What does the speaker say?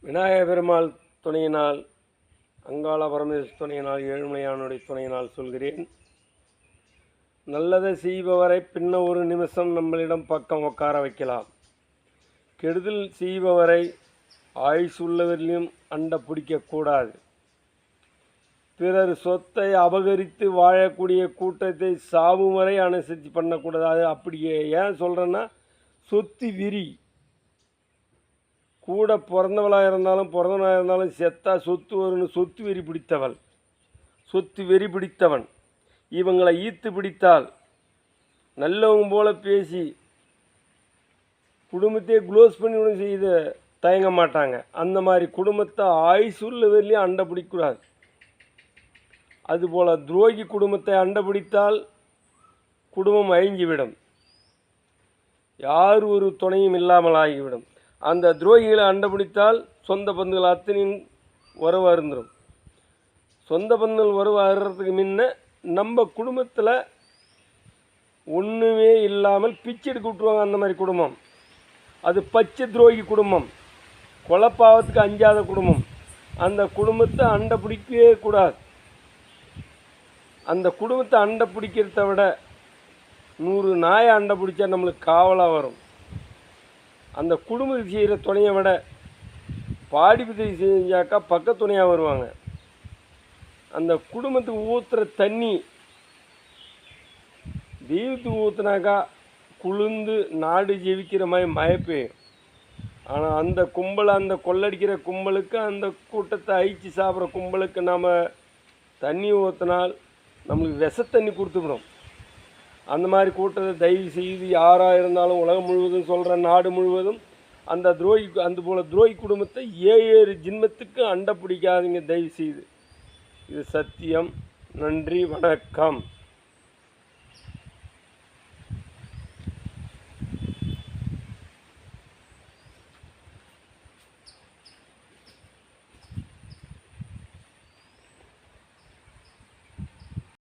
விநாயக பெருமாள் துணையினால், அங்காள பரமேஸ்வரி துணையினால், ஏழுமலையானுடைய துணையினால் சொல்கிறேன். நல்லதை செய்பவரை பின்ன ஒரு நிமிஷம் நம்மளிடம் பக்கம் உட்கார வைக்கலாம். கெடுதல் செய்பவரை ஆயுசு உள்ளவரிலும் அண்ட பிடிக்கக்கூடாது. பிறர் சொத்தை அபகரித்து வாழக்கூடிய கூட்டத்தை சாவும் வரை அனுசரித்து பண்ணக்கூடாது. அப்படியே ஏன் சொல்கிறேன்னா, சொத்து விரி. கூட பிறந்தவளாக இருந்தாலும் செத்தா சொத்து வரும்னு சொத்து வெறி பிடித்தவன் இவங்களை ஈர்த்து பிடித்தால் நல்லவங்க போல பேசி குடும்பத்தையே க்ளோஸ் பண்ணி விட செய்து தயங்க மாட்டாங்க. அந்த மாதிரி குடும்பத்தை ஆயுசுள்ள வரலையும் அண்டை பிடிக்கூடாது. அதுபோல் துரோகி குடும்பத்தை அண்டை பிடித்தால் குடும்பம் அழிஞ்சிவிடும். யார் ஒரு துணையும் இல்லாமல் ஆகிவிடும். அந்த துரோகிகளை அண்டபிடித்தால் சொந்த பந்துகள் அத்தனையும் உறவு அருந்துடும். சொந்த பந்துகள் உறவு அறுறதுக்கு முன்ன நம்ம குடும்பத்தில் ஒன்றுமே இல்லாமல் பிச்சை எடுக்க விட்டுருவாங்க. அந்த மாதிரி குடும்பம் அது பச்சை துரோகி குடும்பம், கொலைப்பாவத்துக்கு அஞ்சாத குடும்பம். அந்த குடும்பத்தை அண்டை பிடிக்கவே கூடாது. அந்த குடும்பத்தை அண்டை பிடிக்கிறத விட 100 நாயை அண்டை பிடிச்சா நம்மளுக்கு காவலாக வரும். அந்த குடும்பத்துக்கு செய்கிற துணையை விட பாடிப்பதி செஞ்சாக்கா பக்க துணையாக வருவாங்க. அந்த குடும்பத்துக்கு ஊற்றுற தண்ணி தெய்வத்துக்கு ஊற்றுனாக்கா குளிர்ந்து நாடு ஜெயிக்கிற மாதிரி மழை பெய்யும். ஆனால் அந்த கும்பலை, அந்த கொள்ளடிக்கிற கும்பலுக்கு, அந்த கூட்டத்தை அழிச்சு சாப்பிட்ற கும்பலுக்கு நாம் தண்ணி ஊற்றினால் நம்மளுக்கு விஷத்தண்ணி கொடுத்துக்கணும். அந்த மாதிரி கூட்டத்தை தயவு செய்து யாராக இருந்தாலும் உலகம் முழுவதும் சொல்கிற நாடு முழுவதும் அந்த போல் துரோகி குடும்பத்தை 7 ஜென்மத்துக்கு அண்டை பிடிக்காதீங்க தயவு செய்து. இது சத்தியம். நன்றி, வணக்கம்.